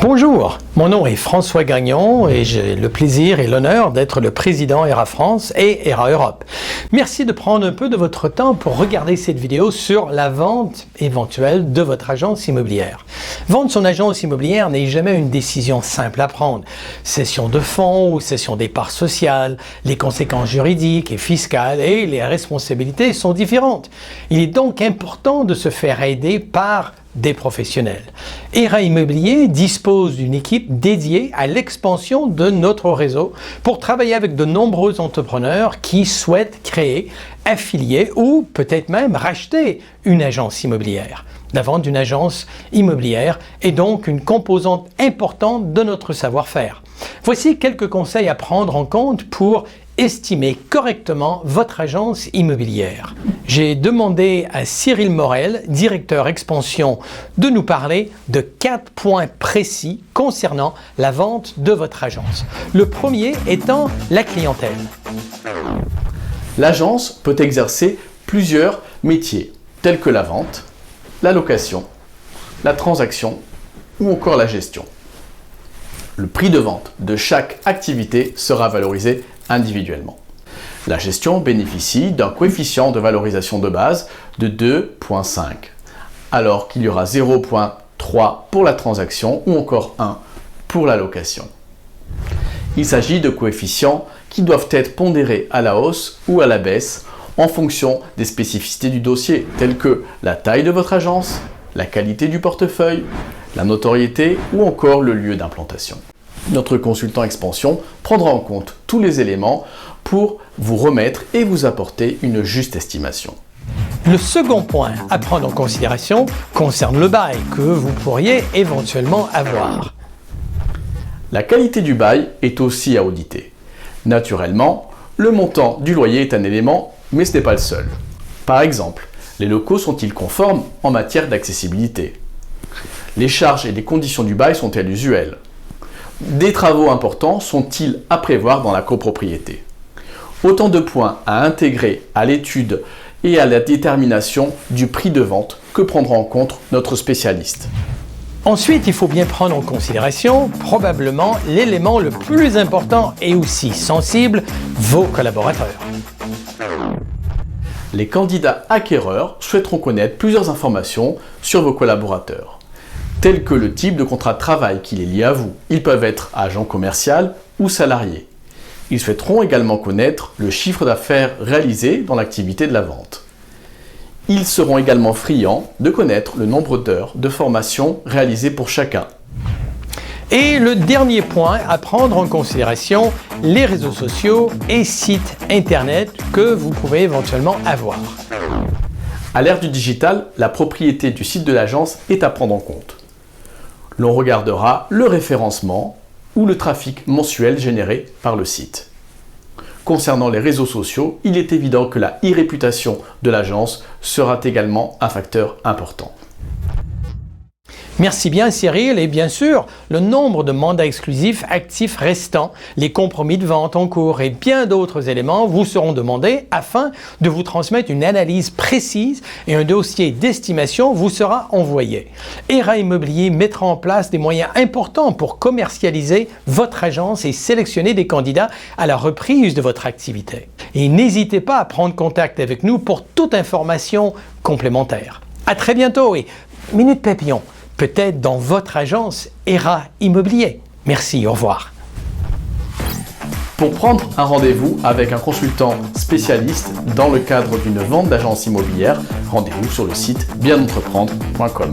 Bonjour, mon nom est François Gagnon et j'ai le plaisir et l'honneur d'être le président ERA France et ERA Europe. Merci de prendre un peu de votre temps pour regarder cette vidéo sur la vente éventuelle de votre agence immobilière. Vendre son agence immobilière n'est jamais une décision simple à prendre. Cession de fonds ou cession des parts sociales, les conséquences juridiques et fiscales et les responsabilités sont différentes. Il est donc important de se faire aider par des professionnels. ERA Immobilier dispose d'une équipe dédiée à l'expansion de notre réseau pour travailler avec de nombreux entrepreneurs qui souhaitent créer, affilier ou peut-être même racheter une agence immobilière. La vente d'une agence immobilière est donc une composante importante de notre savoir-faire. Voici quelques conseils à prendre en compte pour estimer correctement votre agence immobilière. J'ai demandé à Cyril Morel, directeur expansion, de nous parler de 4 points précis concernant la vente de votre agence. Le premier étant la clientèle. L'agence peut exercer plusieurs métiers, tels que la vente, la location, la transaction ou encore la gestion. Le prix de vente de chaque activité sera valorisé individuellement. La gestion bénéficie d'un coefficient de valorisation de base de 2,5, alors qu'il y aura 0,3 pour la transaction ou encore 1 pour la location. Il s'agit de coefficients qui doivent être pondérés à la hausse ou à la baisse en fonction des spécificités du dossier, telles que la taille de votre agence, la qualité du portefeuille, la notoriété ou encore le lieu d'implantation. Notre consultant expansion prendra en compte tous les éléments pour vous remettre et vous apporter une juste estimation. Le second point à prendre en considération concerne le bail que vous pourriez éventuellement avoir. La qualité du bail est aussi à auditer. Naturellement, le montant du loyer est un élément, mais ce n'est pas le seul. Par exemple, les locaux sont-ils conformes en matière d'accessibilité? Les charges et les conditions du bail sont-elles usuelles? Des travaux importants sont-ils à prévoir dans la copropriété? Autant de points à intégrer à l'étude et à la détermination du prix de vente que prendra en compte notre spécialiste. Ensuite, il faut bien prendre en considération probablement l'élément le plus important et aussi sensible, vos collaborateurs. Les candidats acquéreurs souhaiteront connaître plusieurs informations sur vos collaborateurs, tels que le type de contrat de travail qui les lie à vous. Ils peuvent être agents commerciaux ou salariés. Ils souhaiteront également connaître le chiffre d'affaires réalisé dans l'activité de la vente. Ils seront également friands de connaître le nombre d'heures de formation réalisées pour chacun. Et le dernier point à prendre en considération, les réseaux sociaux et sites internet que vous pouvez éventuellement avoir. À l'ère du digital, la propriété du site de l'agence est à prendre en compte. L'on regardera le référencement ou le trafic mensuel généré par le site. Concernant les réseaux sociaux, il est évident que la e-réputation de l'agence sera également un facteur important. Merci bien Cyril et bien sûr le nombre de mandats exclusifs actifs restants, les compromis de vente en cours et bien d'autres éléments vous seront demandés afin de vous transmettre une analyse précise et un dossier d'estimation vous sera envoyé. ERA Immobilier mettra en place des moyens importants pour commercialiser votre agence et sélectionner des candidats à la reprise de votre activité. Et n'hésitez pas à prendre contact avec nous pour toute information complémentaire. À très bientôt et Minute Papillon, peut-être dans votre agence ERA Immobilier. Merci, au revoir. Pour prendre un rendez-vous avec un consultant spécialiste dans le cadre d'une vente d'agence immobilière, rendez-vous sur le site bienentreprendre.com.